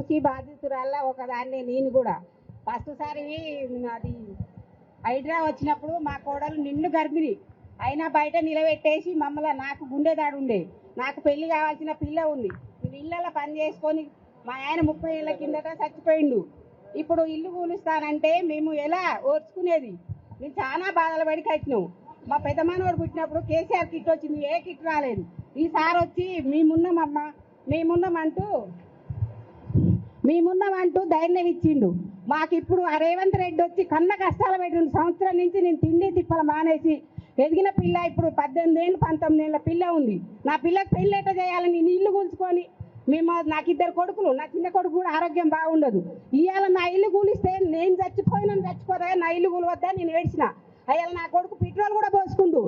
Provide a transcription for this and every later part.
మూసి బాధితురాల్లో ఒకదాన్ని నేను కూడా. ఫస్ట్ సారి అది హైడ్రా వచ్చినప్పుడు మా కోడలు నిన్ను గర్భిణి అయినా బయట నిలబెట్టేసి మమ్మల్ని, నాకు గుండెదాడు ఉండే, నాకు పెళ్లి కావాల్సిన పిల్ల ఉంది, నేను ఇళ్ళలో పని చేసుకొని మా ఆయన 30 ఏళ్ల కిందట చచ్చిపోయిండు. ఇప్పుడు ఇల్లు కూలుస్తానంటే మేము ఎలా ఓర్చుకునేది? మేము చాలా బాధలు పడి కట్టినాం. మా పెద్ద మనవాడు పుట్టినప్పుడు కేసీఆర్ కిట్ వచ్చింది, ఏ కిట్ రాలేదు. ఈసారి వచ్చి మేమున్నామమ్మా మేమున్నామంటూ ధైర్యం ఇచ్చిండు మాకు. ఇప్పుడు ఆ రేవంత్ రెడ్డి వచ్చి కన్న కష్టాలు పెట్టిండు. సంవత్సరం నుంచి నేను తిండి తిప్పలు మానేసి ఎదిగిన పిల్ల ఇప్పుడు 18 ఏళ్ళు 19 ఏళ్ళ పిల్ల ఉంది. నా పిల్లకి పెళ్ళి ఎట్ట చేయాలని నేను ఇల్లు కూల్చుకొని, నాకు 2 కొడుకులు, నా చిన్న కొడుకు కూడా ఆరోగ్యం బాగుండదు. ఇవాళ నా ఇల్లు కూలిస్తే నేను చచ్చిపోదా, నా ఇల్లు కూలవద్దా నేను ఏడ్చిన. అయ్యాల నా కొడుకు పెట్రోల్ కూడా పోసుకుంటూ.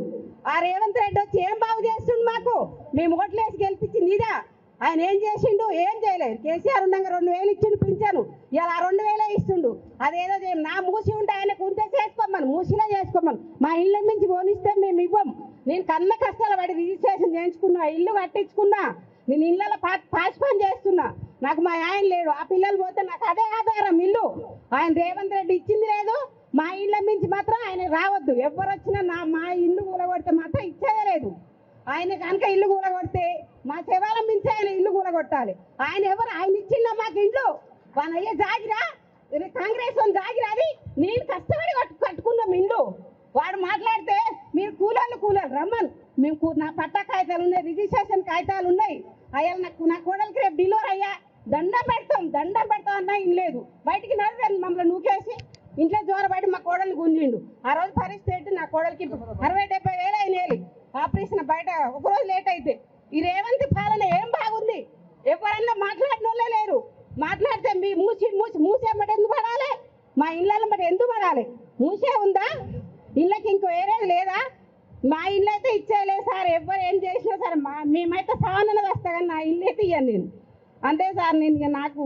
ఆ రేవంత్ రెడ్డి వచ్చి ఏం బాగు చేస్తుండు మాకు? మేము ఓట్లేసి గెలిపించింది ఇదా? ఆయన ఏం చేసిండు? ఏం చేయలేదు. కేసీఆర్ ఉండగా 2000 ఇచ్చిండు పింఛను, ఇలా 2000 ఇస్తుండు. అదేదో నా మూసి ఉంటే ఆయనకు ఉంటే చేసుకోమని, మూసిలో చేసుకోమని. మా ఇళ్ళ నుంచి పోనిస్తే మేము ఇవ్వం. నేను కన్న కష్టాలు పడి రిజిస్ట్రేషన్ చేయించుకున్నా, ఇల్లు కట్టించుకున్నా, నేను ఇళ్ళలో పాస్ పని చేస్తున్నా. నాకు మా ఆయన లేడు, ఆ పిల్లలు పోతే నాకు అదే ఆధారం ఇల్లు. ఆయన రేవంత్ రెడ్డి ఇచ్చింది లేదు, మా ఇళ్ళ నుంచి మాత్రం ఆయన రావద్దు. ఎవరు వచ్చినా మా ఇల్లు కూలగొడితే మాత్రం ఇచ్చేదే లేదు. ఆయన కనుక ఇల్లు కూలగొడితే మా శవాలం మించి ఆయన ఇల్లు కూలగొట్టాలి. ఆయన ఎవరు? ఆయన ఇచ్చిందా మాకు ఇల్లు? వాళ్ళ అయ్యే జాగిరా, కాంగ్రెస్ వాళ్ళు జాగిరా, అది నేను కష్టపడి కట్టుకున్నాం ఇల్లు. వాడు మాట్లాడితే మీరు కూలాలు రమ్మని, మేము నా పట్టా కాగితాలు ఉన్నాయి, రిజిస్ట్రేషన్ కాగితాలు ఉన్నాయి. అయ్యా నా కోడలికి రేపు డెలివరీ అయ్యా, దండం పెడతాం అన్నా ఇన్ లేదు. బయటికి నడిపాను మమ్మల్ని నూకేసి ఇంట్లో జోరబడి మా కోడల్ని గుంజిండు. ఆ రోజు పరిస్థితి నా కోడలికి 60-70 వేలు అయినాయి ఆపరేషన్ బయట, ఒకరోజు లేట్ అయితే. ఈ రేవంత్ పాలన ఏం బాగుంది? ఎవరన్నా మాట్లాడిన వాళ్ళే లేరు. మాట్లాడితే మీ మూసేమ్మటి ఎందుకు పడాలి? మా ఇళ్ళ బట్టి ఎందుకు పడాలి? మూసే ఉందా? ఇళ్ళకి ఇంకో వేరేది లేదా? మా ఇల్లు అయితే ఇచ్చేయలేదు సార్. ఎవరు ఏం చేసినా సరే మేమైతే సావనన్నది వస్తా, కానీ నా ఇల్లు అయితే ఇయ్యాను నేను. అంతే సార్. నేను నాకు